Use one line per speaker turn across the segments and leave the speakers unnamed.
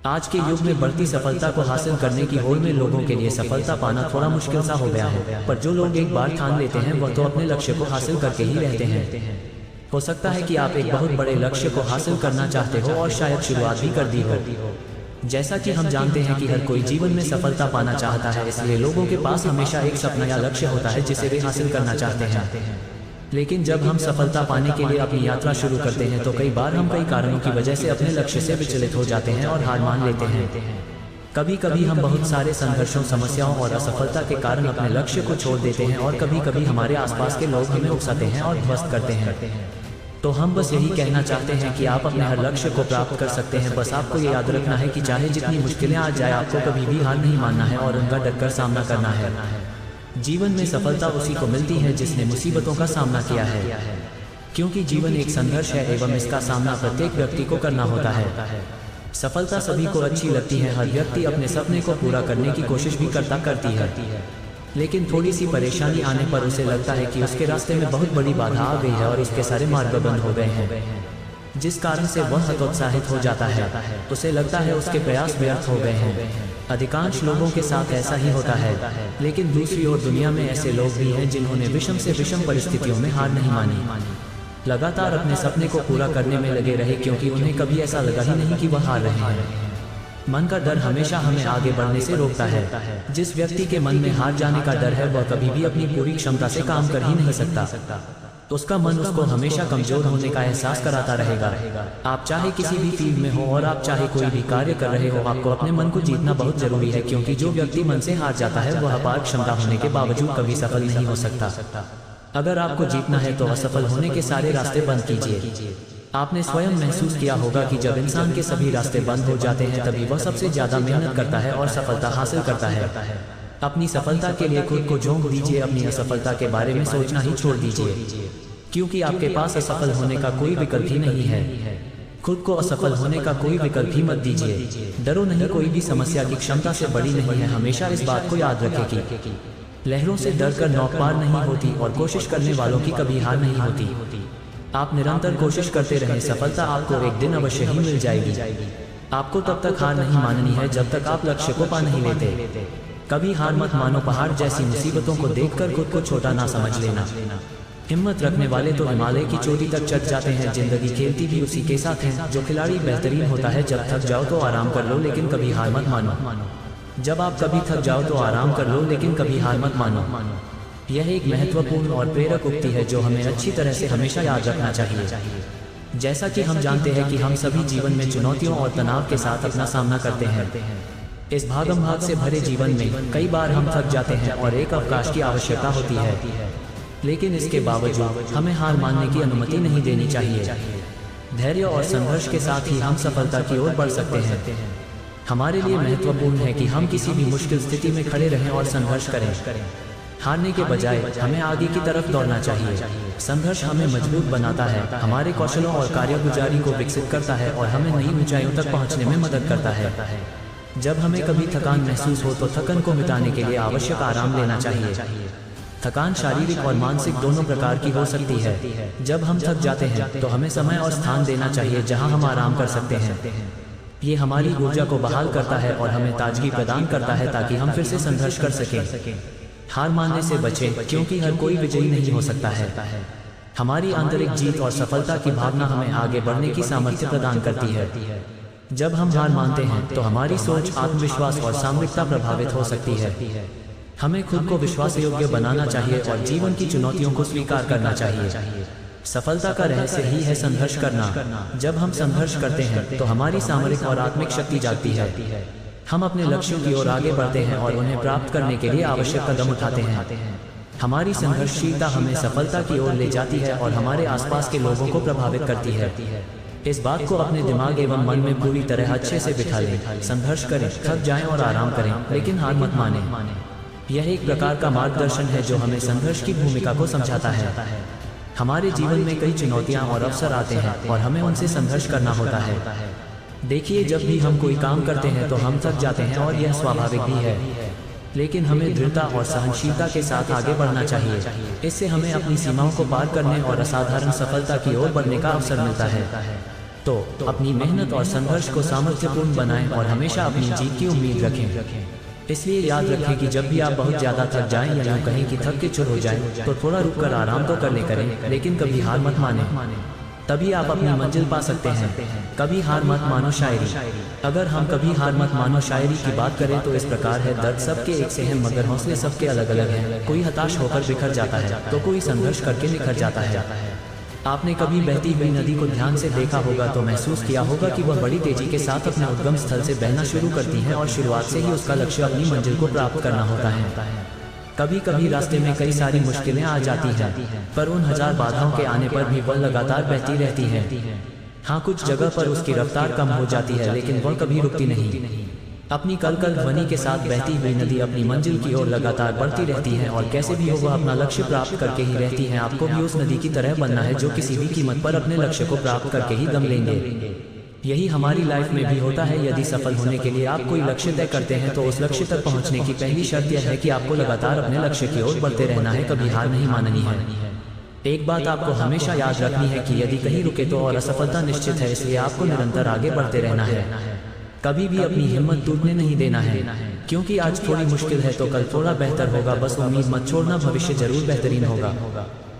आज के युग में बढ़ती सफलता को हासिल करने की होड़ में लोगों के लिए सफलता पाना थोड़ा मुश्किल सा हो गया है, पर जो लोग एक बार ठान लेते हैं वह तो अपने लक्ष्य को हासिल करके ही रहते हैं। हो सकता है कि आप एक बहुत बड़े लक्ष्य को हासिल करना चाहते हो और शायद शुरुआत भी कर दी हो। जैसा कि हम जानते हैं कि हर कोई जीवन में सफलता पाना चाहता है, इसलिए लोगों के पास हमेशा एक सपना या लक्ष्य होता है जिसे वे हासिल करना चाहते हैं। लेकिन जब हम सफलता पाने के लिए अपनी यात्रा शुरू करते हैं तो कई बार हम कई कारणों की वजह से अपने लक्ष्य से विचलित हो जाते हैं और हार मान लेते हैं। कभी कभी हम बहुत सारे संघर्षों, समस्याओं और असफलता के कारण अपने लक्ष्य को छोड़ देते हैं और कभी कभी हमारे आसपास के लोग हमें उकसाते हैं और ध्वस्त करते हैं। तो हम बस यही कहना चाहते हैं कि आप अपने हर लक्ष्य को प्राप्त कर सकते हैं। बस आपको ये याद रखना है कि चाहे जितनी मुश्किलें आ जाए, आपको कभी भी हार नहीं मानना है और उनका डटकर सामना करना है। जीवन में सफलता उसी को मिलती है जिसने मुसीबतों का सामना किया है, क्योंकि जीवन एक संघर्ष है एवं इसका सामना प्रत्येक व्यक्ति को करना होता है। सफलता सभी को अच्छी लगती है, हर व्यक्ति अपने सपने को पूरा करने की कोशिश भी करती है, लेकिन थोड़ी सी परेशानी आने पर उसे लगता है कि उसके रास्ते में बहुत बड़ी बाधा आ गई है और उसके सारे मार्ग बंद हो गए हैं, जिस कारण से वह हतोत्साहित हो जाता है। उसे लगता है उसके प्रयास व्यर्थ हो गए हैं। अधिकांश लोगों के साथ ऐसा ही होता है, लेकिन दूसरी ओर दुनिया में ऐसे लोग भी हैं जिन्होंने विषम से विषम परिस्थितियों में हार नहीं मानी, लगातार अपने सपने को पूरा करने में लगे रहे, क्योंकि उन्हें कभी ऐसा लगा ही नहीं कि वह हार रहे हैं। मन का डर हमेशा हमें आगे बढ़ने से रोकता है। जिस व्यक्ति के मन में हार जाने का डर है वह कभी भी अपनी पूरी क्षमता से काम कर ही नहीं सकता। उसका मन उसको हमेशा कमजोर होने का एहसास कराता रहेगा। आप चाहे किसी भी फील्ड में हो और आप चाहे कोई भी कार्य कर रहे हो, आपको अपने मन को जीतना बहुत जरूरी है, क्योंकि जो व्यक्ति मन से हार जाता है वह अपार क्षमता होने के बावजूद कभी सफल नहीं हो सकता। अगर आपको जीतना है तो असफल होने के सारे रास्ते बंद कीजिए। आपने स्वयं महसूस किया होगा कि जब इंसान के सभी रास्ते बंद हो जाते हैं तभी वह सबसे ज्यादा मेहनत करता है और सफलता हासिल करता है। अपनी सफलता के लिए खुद को झोंक दीजिए, अपनी असफलता के बारे में सोचना ही छोड़ दीजिए, क्योंकि आपके पास असफल होने का कोई विकल्प ही नहीं है। खुद को असफल होने का कोई विकल्प ही मत दीजिए। डरो नहीं, कोई भी समस्या की क्षमता से बड़ी नहीं है। हमेशा इस बात को याद रखें कि लहरों से डरकर नौक पार नहीं होती और कोशिश करने वालों की कभी हार नहीं होती। आप निरंतर कोशिश करते रहें, सफलता आपको एक दिन अवश्य ही मिल जाएगी। आपको तब तक हार नहीं माननी है जब तक आप लक्ष्य को पा नहीं लेते। कभी हार मत मानो। पहाड़ जैसी मुसीबतों को देखकर खुद को छोटा ना समझ लेना। हिम्मत रखने वाले तो हिमालय की चोटी तक चढ़ जाते हैं। जिंदगी खेलती भी उसी के साथ है। जो खिलाड़ी बेहतरीन होता है, जब थक जाओ तो आराम कर लो, लेकिन कभी हार मत मानो। जब आप कभी थक जाओ तो आराम कर लो, लेकिन कभी हार मत मानो। यह एक महत्वपूर्ण और प्रेरक उक्ति है जो हमें अच्छी तरह से हमेशा याद रखना चाहिए। जैसा कि हम जानते हैं कि हम सभी जीवन में चुनौतियों और तनाव के साथ अपना सामना करते हैं। इस भागम भाग से भरे जीवन में कई बार हम थक जाते हैं और एक अवकाश की आवश्यकता होती है, लेकिन इसके बावजूद हमें हार मानने की अनुमति नहीं देनी चाहिए। धैर्य और संघर्ष के साथ ही हम सफलता की ओर बढ़ सकते हैं। हमारे लिए महत्वपूर्ण है कि हम किसी भी मुश्किल स्थिति में खड़े रहें और संघर्ष करें। हारने के बजाय हमें आगे की तरफ दौड़ना चाहिए। संघर्ष हमें मजबूत बनाता है, हमारे कौशलों और कार्यगुजारी को विकसित करता है और हमें नई ऊंचाइयों तक पहुंचने में मदद करता है। जब हमें कभी थकान महसूस हो तो थकन को मिटाने के लिए आवश्यक आराम लेना चाहिए। थकान शारीरिक और मानसिक दोनों प्रकार की हो सकती है। जब हम थक जाते हैं तो हमें समय और स्थान देना चाहिए जहां हम आराम कर सकते हैं। ये हमारी ऊर्जा को बहाल करता है और हमें ताजगी प्रदान करता है ताकि हम फिर से संघर्ष कर सकें। हार मानने से बचें, क्योंकि हर कोई विजयी नहीं हो सकता है। हमारी आंतरिक जीत और सफलता की भावना हमें आगे बढ़ने की सामर्थ्य प्रदान करती है। जब हम हार मानते हैं तो हमारी सोच, आत्मविश्वास और सामरिकता प्रभावित हो सकती है। हमें खुद को विश्वास योग्य बनाना चाहिए और जीवन की चुनौतियों को स्वीकार करना चाहिए। सफलता का रहस्य ही है संघर्ष करना। जब हम संघर्ष करते हैं तो हमारी सामरिक और आत्मिक शक्ति जागती है। हम अपने लक्ष्यों की ओर आगे बढ़ते हैं और उन्हें प्राप्त करने के लिए आवश्यक कदम उठाते हैं। हमारी संघर्षशीलता हमें सफलता की ओर ले जाती है और हमारे आसपास के लोगों को प्रभावित करती है। इस बात को अपने दिमाग एवं मन में पूरी तरह अच्छे से बिठा लें। संघर्ष करें, थक जाएं और आराम करें, लेकिन हार मत मानें। यह एक प्रकार का मार्गदर्शन है जो हमें संघर्ष की भूमिका को समझाता है। हमारे जीवन में कई चुनौतियां और अवसर आते हैं और हमें उनसे संघर्ष करना होता है। देखिए, जब भी हम कोई काम करते हैं तो हम थक जाते हैं और यह स्वाभाविक भी है, लेकिन हमें दृढ़ता और सहनशीलता के साथ आगे बढ़ना चाहिए। इससे हमें अपनी सीमाओं को पार करने और असाधारण सफलता की ओर बढ़ने का अवसर मिलता है। तो अपनी मेहनत और संघर्ष को सामर्थ्यपूर्ण बनाएं और हमेशा अपनी जीत की उम्मीद रखें। इसलिए याद रखें कि जब भी आप बहुत ज़्यादा थक जाएं या यूँ कहें कि थक के चुर हो जाएं, तो थोड़ा रुककर आराम तो करने करें, लेकिन कभी हार मत मानें। तभी आप अपनी मंजिल पा सकते हैं। कभी हार मत मानो शायरी। अगर हम कभी हार मत मानो शायरी की बात करें तो इस प्रकार है, दर्द सबके एक से हैं मगर हौसले सबके अलग अलग हैं। कोई हताश होकर बिखर जाता है तो कोई संघर्ष करके निखर जाता है। आपने कभी बहती हुई नदी को ध्यान से देखा होगा तो महसूस किया होगा कि वह बड़ी तेजी के साथ अपने उद्गम स्थल से बहना शुरू करती है और शुरुआत से ही उसका लक्ष्य अपनी मंजिल को प्राप्त करना होता है। कभी कभी रास्ते में कई सारी मुश्किलें आ जाती हैं, पर उन हजार बाधाओं के आने पर भी वह लगातार बहती रहती है। हाँ, कुछ जगह पर उसकी रफ्तार कम हो जाती है, लेकिन वह कभी रुकती नहीं। अपनी कलकल ध्वनि के साथ बहती हुई नदी अपनी मंजिल की ओर लगातार बढ़ती रहती है और कैसे भी हो वह अपना लक्ष्य प्राप्त करके ही रहती है। आपको भी उस नदी की तरह बनना है जो किसी भी कीमत पर अपने लक्ष्य को प्राप्त करके ही दम लेंगे। यही हमारी लाइफ में भी होता है। यदि सफल होने के लिए आप कोई लक्ष्य तय करते हैं तो उस लक्ष्य तक पहुंचने की पहली शर्त यह है कि आपको लगातार अपने लक्ष्य की ओर बढ़ते रहना है, कभी हार नहीं माननी है। एक बात आपको हमेशा याद रखनी है कि यदि कहीं रुके तो और असफलता निश्चित है, इसलिए आपको निरंतर आगे बढ़ते रहना है। कभी भी अपनी हिम्मत टूटने नहीं देना है, क्योंकि आज थोड़ी मुश्किल है तो कल थोड़ा बेहतर होगा। बस उम्मीद मत छोड़ना, भविष्य जरूर बेहतरीन होगा।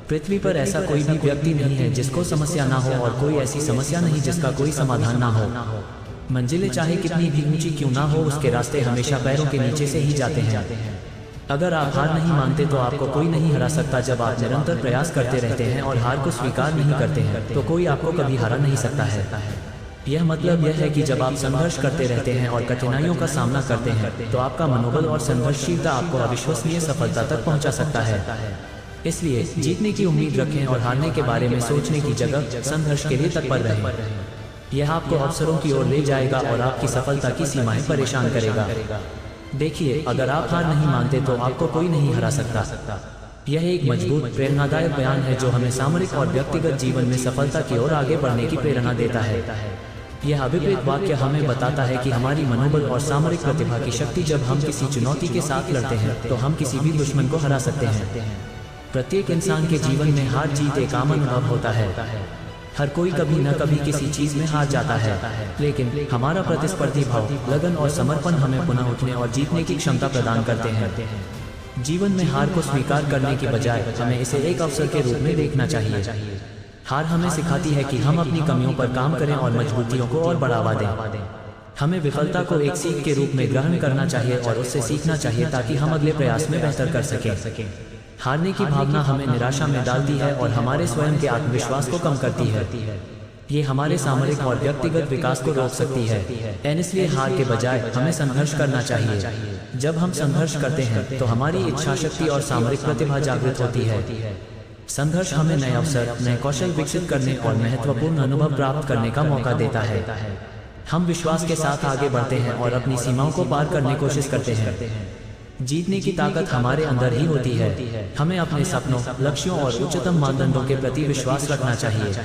पृथ्वी पर ऐसा कोई भी व्यक्ति नहीं है जिसको समस्या ना हो और कोई ऐसी समस्या नहीं जिसका कोई समाधान ना हो। मंजिलें चाहे कितनी भी ऊंची क्यों ना हो, उसके रास्ते हमेशा पैरों के नीचे से ही जाते हैं। अगर आप हार नहीं मानते तो आपको कोई नहीं हरा सकता। जब आप निरंतर प्रयास करते रहते हैं और हार को स्वीकार नहीं करते हैं तो कोई आपको कभी हरा नहीं सकता है। यह मतलब यह है कि जब आप संघर्ष करते रहते हैं और कठिनाइयों का सामना करते हैं तो आपका मनोबल और संघर्षशीलता आपको अविश्वसनीय सफलता तक पहुंचा सकता है। इसलिए जीतने की उम्मीद रखें और हारने के बारे में सोचने की जगह संघर्ष के लिए तत्पर रहें। यह आपको अवसरों की ओर ले जाएगा और आपकी सफलता की सीमाएं परेशान करेगा। देखिए, अगर आप हार नहीं मानते तो आपको कोई नहीं हरा सकता। यह एक मजबूत प्रेरणादायक बयान है जो हमें सामरिक और व्यक्तिगत जीवन में सफलता की ओर आगे बढ़ने की प्रेरणा देता है। यह अभिप्रेत वाक्य हमें बताता है कि हमारी मनोबल और सामरिक प्रतिभा की शक्ति, जब हम किसी चुनौती के साथ लड़ते हैं तो हम किसी भी दुश्मन को हरा सकते हैं। प्रत्येक इंसान के जीवन में हार जीत एक आम अनुभव होता है। हर कोई कभी न कभी किसी चीज में हार जाता है, लेकिन हमारा प्रतिस्पर्धी भाव, लगन और समर्पण हमें पुनः उठने और जीतने की क्षमता प्रदान करते हैं। जीवन में हार को स्वीकार करने की बजाय हमें इसे एक अवसर के रूप में देखना चाहिए। हार हमें सिखाती है कि हम अपनी कमियों पर काम करें और मजबूतियों को और बढ़ावा दें। हमें विफलता को एक सीख के रूप में ग्रहण करना चाहिए और उससे सीखना चाहिए ताकि हम अगले प्रयास में बेहतर कर सकें। हारने की भावना हमें निराशा में डालती है और हमारे स्वयं के आत्मविश्वास को कम करती है। ये हमारे सामरिक और व्यक्तिगत विकास को रोक सकती है। इसलिए हार के बजाय हमें संघर्ष करना चाहिए। जब हम संघर्ष करते हैं तो हमारी इच्छा शक्ति और सामरिक प्रतिभा जागृत होती है। संघर्ष हमें नए अवसर, नए कौशल विकसित करने और महत्वपूर्ण अनुभव प्राप्त करने का मौका देता है। हम विश्वास के साथ आगे बढ़ते हैं और अपनी सीमाओं को पार करने की कोशिश करते हैं। जीतने की ताकत हमारे अंदर ही होती है। हमें अपने सपनों, लक्ष्यों और उच्चतम मानदंडों के प्रति विश्वास रखना चाहिए।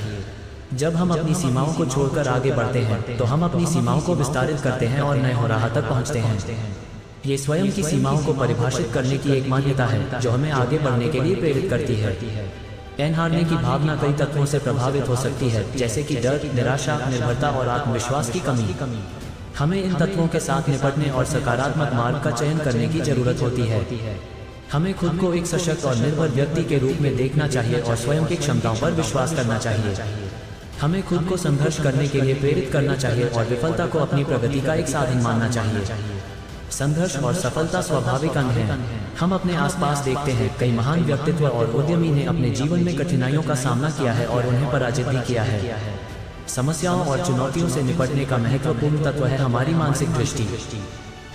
जब हम अपनी सीमाओं को छोड़कर आगे बढ़ते हैं तो हम अपनी सीमाओं को विस्तारित करते हैं और नए होराह तक पहुंचते हैं। ये स्वयं की सीमाओं को परिभाषित करने की एक मान्यता है जो हमें आगे बढ़ने के लिए प्रेरित करती है। हारने की भावना कई तत्वों से प्रभावित हो सकती है, जैसे कि डर, निराशा, निर्भरता और आत्मविश्वास की कमी। हमें इन तत्वों के साथ निपटने और सकारात्मक मार्ग का चयन करने की जरूरत होती है। हमें खुद को एक सशक्त और निर्भर व्यक्ति के रूप में देखना चाहिए और स्वयं की क्षमताओं पर विश्वास करना चाहिए। हमें खुद को संघर्ष करने के लिए प्रेरित करना चाहिए और विफलता को अपनी प्रगति का एक साधन मानना चाहिए। संघर्ष और सफलता स्वाभाविक अंग है। हम अपने आसपास देखते हैं कई महान व्यक्तित्व और उद्यमी ने अपने जीवन में कठिनाइयों का सामना किया है और उन्हें पराजित भी किया है। समस्याओं और चुनौतियों से निपटने का महत्वपूर्ण तत्व है हमारी मानसिक दृष्टि।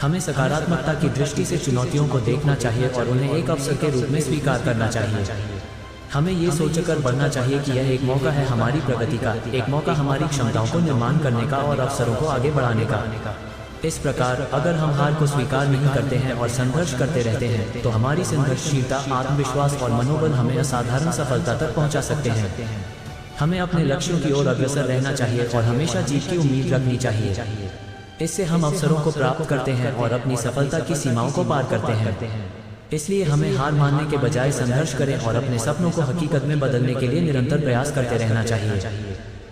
हमें सकारात्मकता की दृष्टि से चुनौतियों को देखना चाहिए और उन्हें एक अवसर के रूप में स्वीकार करना चाहिए। हमें ये सोचकर बढ़ना चाहिए कि यह एक मौका है हमारी प्रगति का, एक मौका हमारी क्षमताओं को निर्माण करने का और अवसरों को आगे बढ़ाने का। इस प्रकार अगर हम हार को स्वीकार नहीं करते हैं और संघर्ष करते रहते हैं तो हमारी संघर्षशीलता, आत्मविश्वास और मनोबल हमें असाधारण सफलता तक पहुंचा सकते हैं। हमें अपने लक्ष्यों की ओर अग्रसर रहना चाहिए और हमेशा जीत की उम्मीद रखनी चाहिए। इससे हम अवसरों को प्राप्त करते हैं और अपनी सफलता की सीमाओं को पार करते हैं। इसलिए हमें हार मानने के बजाय संघर्ष करें और अपने सपनों को हकीकत में बदलने के लिए निरंतर प्रयास करते रहना चाहिए।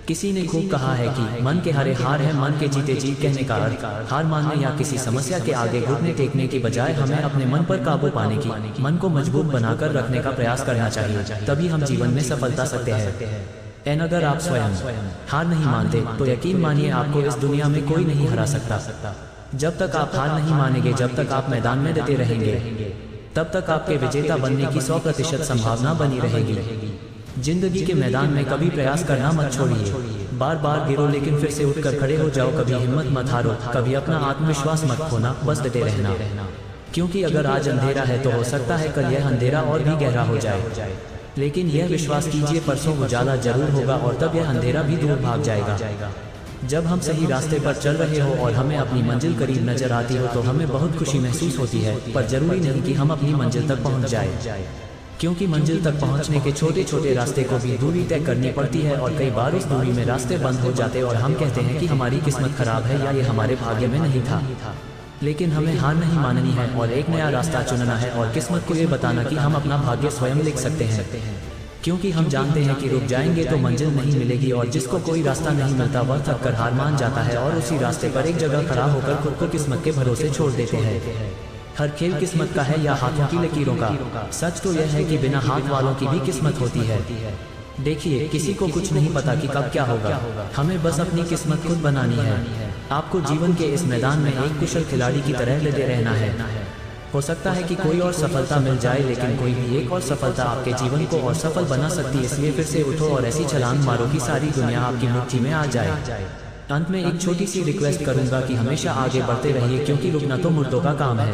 किसी ने खूब कहा है कि मन के हारे हार है, मन के जीते जीत। कहने का अर्थ हार मानने या किसी समस्या के आगे घुटने टेकने की बजाय हमें अपने मन पर काबू पाने की, मन को मजबूत बनाकर रखने का प्रयास करना चाहिए, तभी हम जीवन में सफलता सकते हैं। एन अगर आप स्वयं हार नहीं मानते तो यकीन मानिए आपको इस दुनिया में कोई नहीं हरा सकता। जब तक आप हार नहीं मानेंगे, जब तक आप मैदान में देते रहेंगे, तब तक आपके विजेता बनने की 100% संभावना बनी रहेगी। जिंदगी के मैदान में कभी प्रयास करना मत छोड़िए। बार बार गिरो लेकिन फिर से उठकर खड़े हो जाओ। कभी हिम्मत मत हारो, कभी अपना आत्मविश्वास मत खोना, बस देते रहना। क्योंकि अगर आज अंधेरा है तो हो सकता है कल यह अंधेरा और भी गहरा हो जाए, लेकिन यह विश्वास कीजिए परसों उजाला जरूर होगा और तब यह अंधेरा भी दूर भाग जाएगा। जब हम सही रास्ते पर चल रहे हो और हमें अपनी मंजिल करीब नजर आती हो तो हमें बहुत खुशी महसूस होती है, पर जरूरी नहीं कि हम अपनी मंजिल तक पहुंच जाए, क्योंकि मंजिल तक पहुंचने के छोटे छोटे रास्ते को भी दूरी तय करनी पड़ती है और कई बार उस दूरी में रास्ते बंद हो जाते और हम कहते हैं कि हमारी किस्मत खराब है या ये हमारे भाग्य में नहीं था। लेकिन हमें हार नहीं माननी है और एक नया रास्ता चुनना है और किस्मत को ये बताना कि हम अपना भाग्य स्वयं लिख सकते हैं, क्योंकि हम जानते हैं कि रुक जाएंगे तो मंजिल नहीं मिलेगी और जिसको कोई रास्ता नहीं मिलता वह थक कर हार मान जाता है और उसी रास्ते पर एक जगह खड़ा होकर खुद को किस्मत के भरोसे छोड़ देते हैं। हर खेल किस्मत का है या हाथों की लकीरों का। सच तो यह है कि बिना हाथ वालों की भी किस्मत होती है। देखिए, किसी को कुछ नहीं पता कि कब क्या होगा, हमें बस अपनी किस्मत खुद बनानी है। आपको जीवन के इस मैदान में एक कुशल खिलाड़ी की तरह लगे रहना है। हो सकता है कि कोई और सफलता मिल जाए, लेकिन कोई भी एक और सफलता आपके जीवन को और सफल बना सकती है। इसलिए फिर से उठो और ऐसी छलांग मारो कि सारी दुनिया आपकी मुट्ठी में आ जाए। अंत में एक छोटी सी रिक्वेस्ट करूंगा कि हमेशा आगे बढ़ते रहिए, क्योंकि रुकना तो मुर्दों का काम है।